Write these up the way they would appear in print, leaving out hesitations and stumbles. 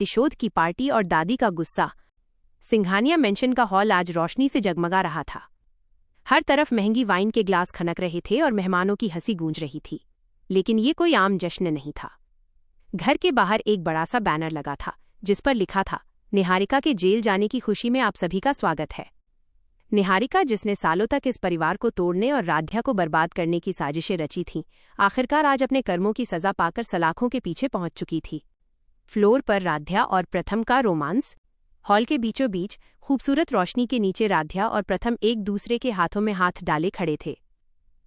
प्रतिशोध की पार्टी और दादी का गुस्सा। सिंघानिया मेंशन का हॉल आज रोशनी से जगमगा रहा था। हर तरफ महंगी वाइन के ग्लास खनक रहे थे और मेहमानों की हंसी गूंज रही थी। लेकिन ये कोई आम जश्न नहीं था। घर के बाहर एक बड़ा सा बैनर लगा था जिस पर लिखा था, निहारिका के जेल जाने की खुशी में आप सभी का स्वागत है। निहारिका, जिसने सालों तक इस परिवार को तोड़ने और राध्या को बर्बाद करने की साजिशें रची थीं, आखिरकार आज अपने कर्मों की सजा पाकर सलाखों के पीछे पहुंच चुकी थी। फ्लोर पर राध्या और प्रथम का रोमांस। हॉल के बीचों बीच खूबसूरत रोशनी के नीचे राध्या और प्रथम एक दूसरे के हाथों में हाथ डाले खड़े थे।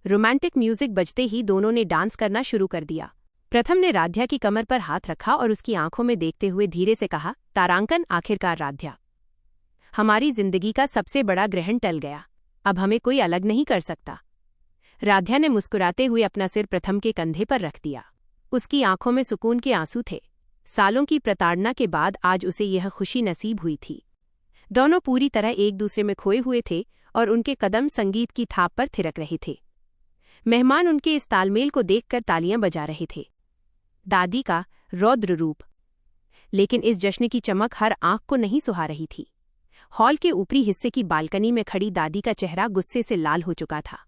रोमांटिक म्यूजिक बजते ही दोनों ने डांस करना शुरू कर दिया। प्रथम ने राध्या की कमर पर हाथ रखा और उसकी आंखों में देखते हुए धीरे से कहा, तारांकन, आखिरकार राध्या, हमारी जिंदगी का सबसे बड़ा ग्रहण टल गया। अब हमें कोई अलग नहीं कर सकता। राध्या ने मुस्कुराते हुए अपना सिर प्रथम के कंधे पर रख दिया। उसकी आंखों में सुकून के आंसू थे। सालों की प्रताड़ना के बाद आज उसे यह खुशी नसीब हुई थी। दोनों पूरी तरह एक दूसरे में खोए हुए थे और उनके कदम संगीत की थाप पर थिरक रहे थे। मेहमान उनके इस तालमेल को देखकर तालियां बजा रहे थे। दादी का रौद्र रूप। लेकिन इस जश्न की चमक हर आंख को नहीं सुहा रही थी। हॉल के ऊपरी हिस्से की बालकनी में खड़ी दादी का चेहरा गुस्से से लाल हो चुका था।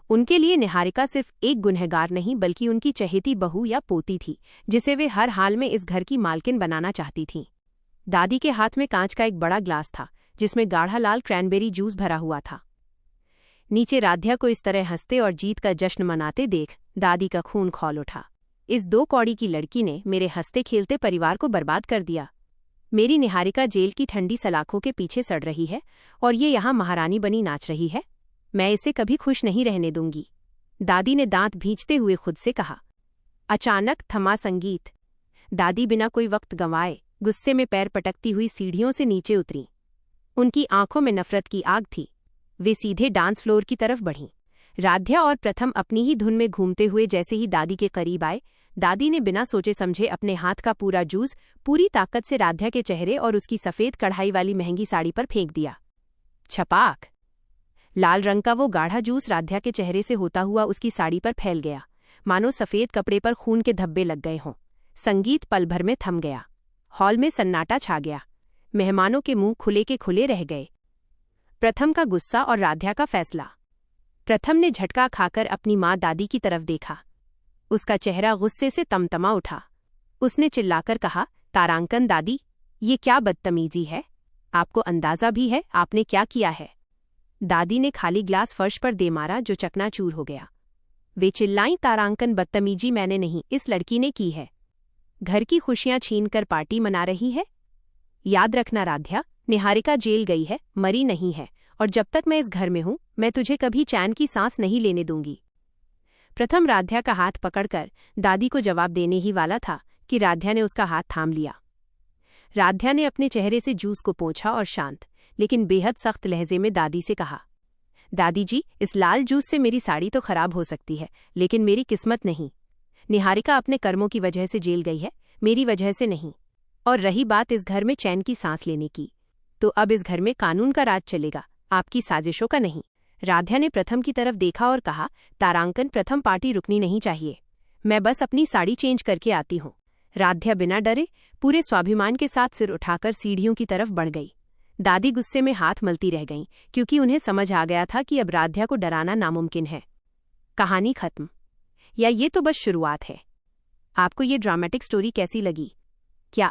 उनके लिए निहारिका सिर्फ एक गुनहगार नहीं बल्कि उनकी चहेती बहू या पोती थी, जिसे वे हर हाल में इस घर की मालकिन बनाना चाहती थीं। दादी के हाथ में कांच का एक बड़ा ग्लास था जिसमें गाढ़ा लाल क्रैनबेरी जूस भरा हुआ था। नीचे राध्या को इस तरह हंसते और जीत का जश्न मनाते देख दादी का खून खौल उठा। इस 2 कौड़ी की लड़की ने मेरे हंसते खेलते परिवार को बर्बाद कर दिया। मेरी निहारिका जेल की ठंडी सलाखों के पीछे सड़ रही है और ये यहाँ महारानी बनी नाच रही है। मैं इसे कभी खुश नहीं रहने दूंगी। दादी ने दांत भींचते हुए खुद से कहा। अचानक थमा संगीत। दादी बिना कोई वक्त गंवाए गुस्से में पैर पटकती हुई सीढ़ियों से नीचे उतरी। उनकी आंखों में नफरत की आग थी। वे सीधे डांस फ्लोर की तरफ बढ़ीं। राध्या और प्रथम अपनी ही धुन में घूमते हुए जैसे ही दादी के करीब आए, दादी ने बिना सोचे समझे अपने हाथ का पूरा जूस पूरी ताकत से राध्या के चेहरे और उसकी सफेद कढ़ाई वाली महंगी साड़ी पर फेंक दिया। छपाक। लाल रंग का वो गाढ़ा जूस राध्या के चेहरे से होता हुआ उसकी साड़ी पर फैल गया, मानो सफेद कपड़े पर खून के धब्बे लग गए हों। संगीत पल भर में थम गया। हॉल में सन्नाटा छा गया। मेहमानों के मुंह खुले के खुले रह गए। प्रथम का गुस्सा और राध्या का फैसला। प्रथम ने झटका खाकर अपनी माँ दादी की तरफ देखा। उसका चेहरा गुस्से से तमतमा उठा। उसने चिल्लाकर कहा, तारांकन दादी, ये क्या बदतमीजी है? आपको अंदाजा भी है आपने क्या किया है? दादी ने खाली ग्लास फर्श पर दे मारा जो चकनाचूर हो गया। वे चिल्लाईं, तारांकन, बदतमीजी मैंने नहीं, इस लड़की ने की है। घर की खुशियां छीनकर पार्टी मना रही है। याद रखना राध्या, निहारिका जेल गई है, मरी नहीं है, और जब तक मैं इस घर में हूं मैं तुझे कभी चैन की सांस नहीं लेने दूंगी। प्रथम राध्या का हाथ पकड़कर दादी को जवाब देने ही वाला था कि राध्या ने उसका हाथ थाम लिया। राध्या ने अपने चेहरे से जूस को पोंछा और शांत लेकिन बेहद सख्त लहजे में दादी से कहा, दादी जी, इस लाल जूस से मेरी साड़ी तो खराब हो सकती है लेकिन मेरी किस्मत नहीं। निहारिका अपने कर्मों की वजह से जेल गई है, मेरी वजह से नहीं। और रही बात इस घर में चैन की सांस लेने की, तो अब इस घर में कानून का राज चलेगा, आपकी साजिशों का नहीं। राध्या ने प्रथम की तरफ देखा और कहा, तारांकन, प्रथम, पार्टी रुकनी नहीं चाहिए। मैं बस अपनी साड़ी चेंज करके आती हूँ। राध्या बिना डरे पूरे स्वाभिमान के साथ सिर उठाकर सीढ़ियों की तरफ बढ़ गई। दादी गुस्से में हाथ मलती रह गईं क्योंकि उन्हें समझ आ गया था कि अब राध्या को डराना नामुमकिन है। कहानी खत्म, या ये तो बस शुरुआत है। आपको ये ड्रामेटिक स्टोरी कैसी लगी? क्या